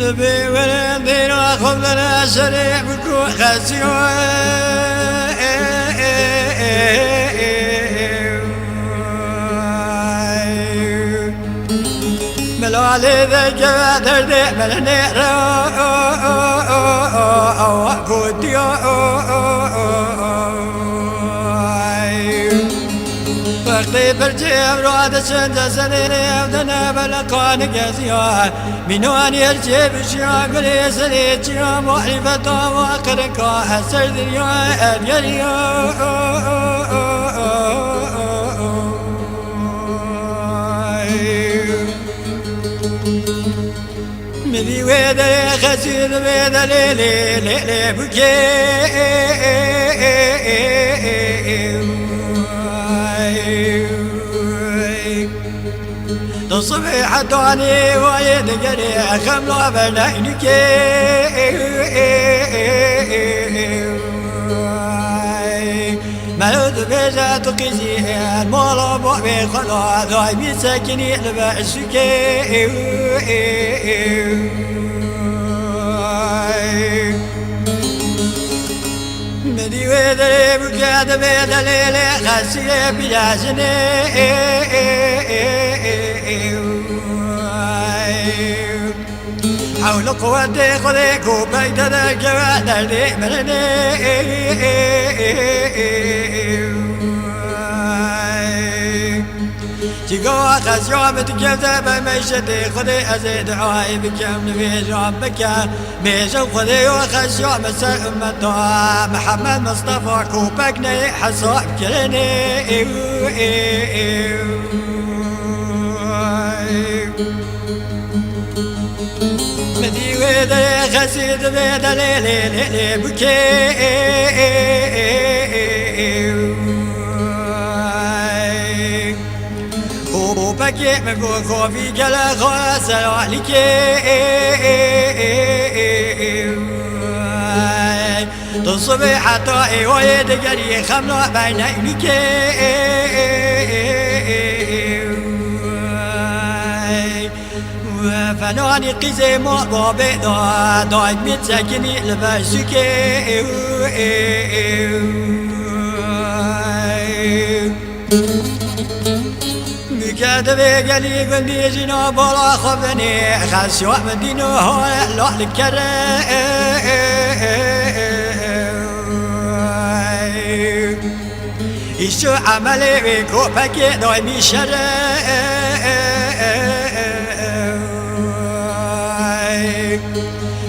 نبي ولا دين واخذ لنا سريع بكون خسيون ملالي ذا جوا دردي ملني رو كوديو وقتی برجیم را دچند سنی ودنا بلکان گزیان منوانی الجیب شیان گلی سری چیان معرفت و کرکا حسر دریا اریریا مدی ویدر خسید ویدر لی بکی الصبح داني وايد قري خملة بلعينك ملود بيزات قزيان مولا بوحبي خلا ذاي بيساكني لبعشك مدي ويدري بكاد بيدلي خاسي بيازني حول قوتي خذيك وبيت ذا الجواد دردي مرني تقوى خس يوم تكذب ميشتي خذي أزيد عواي بكم نفيج ربك ميشو خذي وخس يوم سأمته محمد مصطفى كوبكني حصاب كلني مدي ويدري خسيد بيدلي لي بكي وبكي مقو خوفي قلا خواس عليك تصبح حتى ويد قري خملة بين عينيك فناني قزي مو بيضا دايد متسكني لبسك مكاتبي قالي قلبي جنا بلا خفني خاسوا مدينه هو لوح يشو عملي بيكو بكي دايمي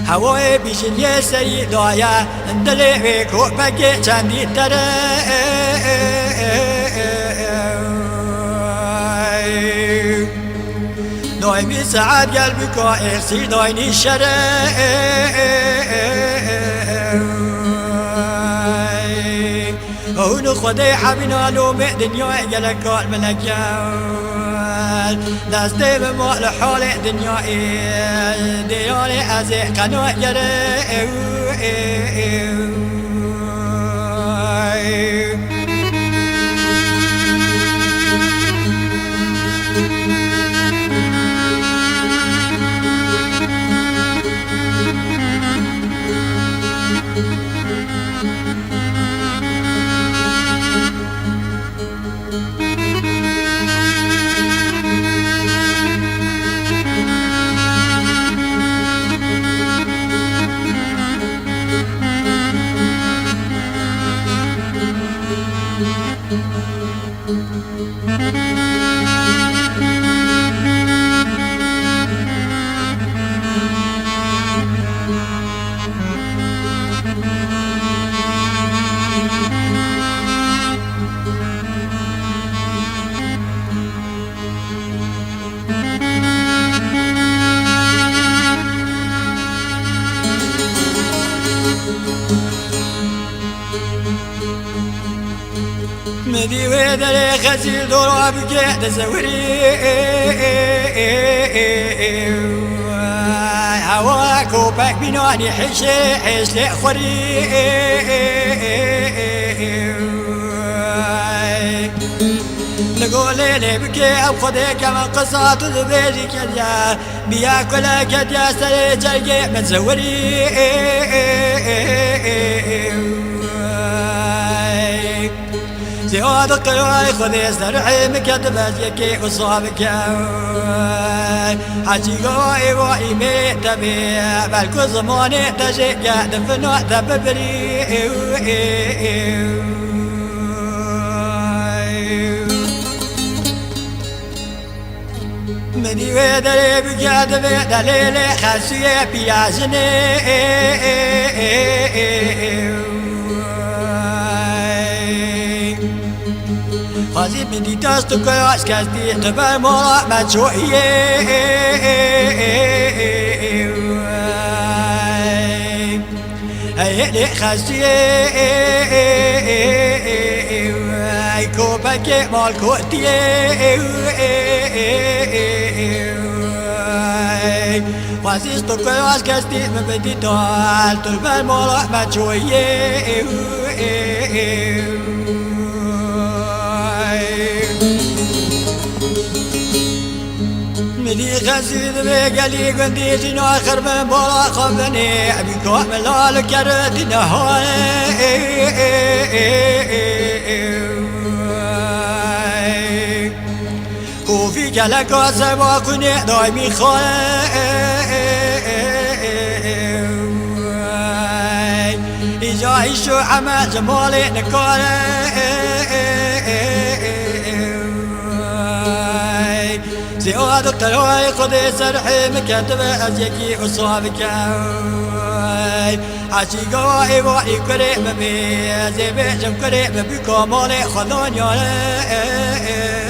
هوای بیشتر سری دایا دلی کو بگی چندی تره دایمی ساعت قلبی کو ارسی داینی شره اون خدای حبینا لو دنیا گلکال ملکال دست به مال حال دنیای دیاری از قناع گره ذري خزيل دورا بقيت زوري هواك وباك بناني حشي حش لي خوري نقول لي بكي أو خذيك من قصات ذبيري كديا بياكل كديا سري جرقي متزوري زياد القيوي خذي سرحي مكتبت يكي وصابك حجي قوي وإيمي تبيع بالكو زماني تجي قاعد في نوع تببري مني ويدري بقعد بدليلي خاسية بيازني خازي مني تاستو كياس كاستي تبر مرا مجوئية هيلي خاسية كوباكي مالكوتي واسيستو كياس كاستي مبدي دال تبر مرا مجوئية مدي خزيد بقلي قندي جنو آخر من بولا خبني أبيكو ملال كرتي نهاري كوفي كالكو سبا كوني دايمي خالي إجاي شو عمل جمالي نكاري زياد القيوي خذي سرحي مكتبة أزيكي وصابك عشي قوي وعي قريب بي زيبي جم قريب بيكو مالي خلون يالي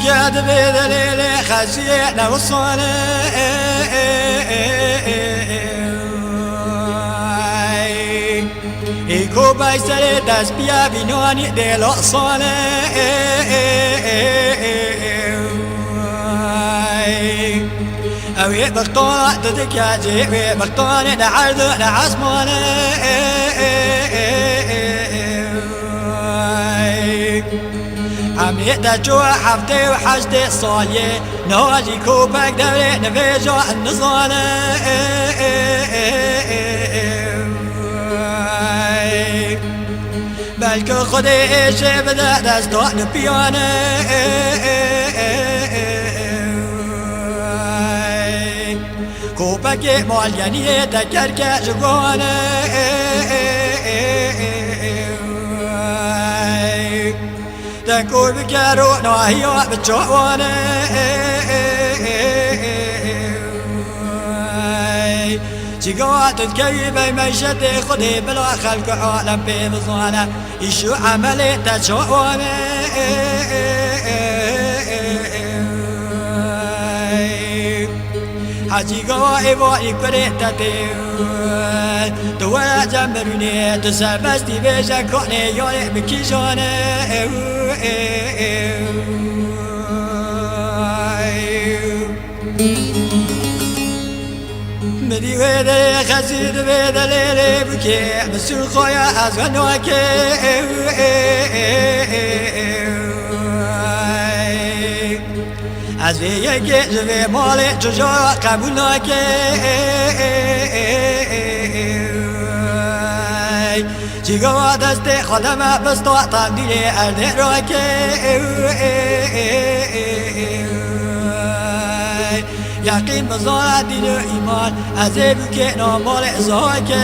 بقعد بذليلي خزينا وصالي إيكو بايسري داس بيا بينواني ديلو صالي أوي بقطونا تدكاجي وي بقطوني نعرضو نعصموني عمي دجوا حفتي وحشتي صالية نواجي كوبك دوري نفيجو النصالة بلكو خدي إيشي بدا دستو نبياني كوبك ماليانية تكركة جواني تنكور بكارو نواهيو بتشواني جيقوات تكيبي ميشتي خدي بلا خلق عالم بمظانة يشو عملي تشواني حاجي قوائي بوئي بريتتي دولا جمروني تسابستي بيجا كوني يولي بكيشوني مدي ويدري خزيد بيدليلي که مسون خواه از غنوه که از یک جوه مال ججا قبول که جیگا دست خودم بستا تبدیل ارده را که یقین بزارد دین و ایمان از ایبو که نامال ازها که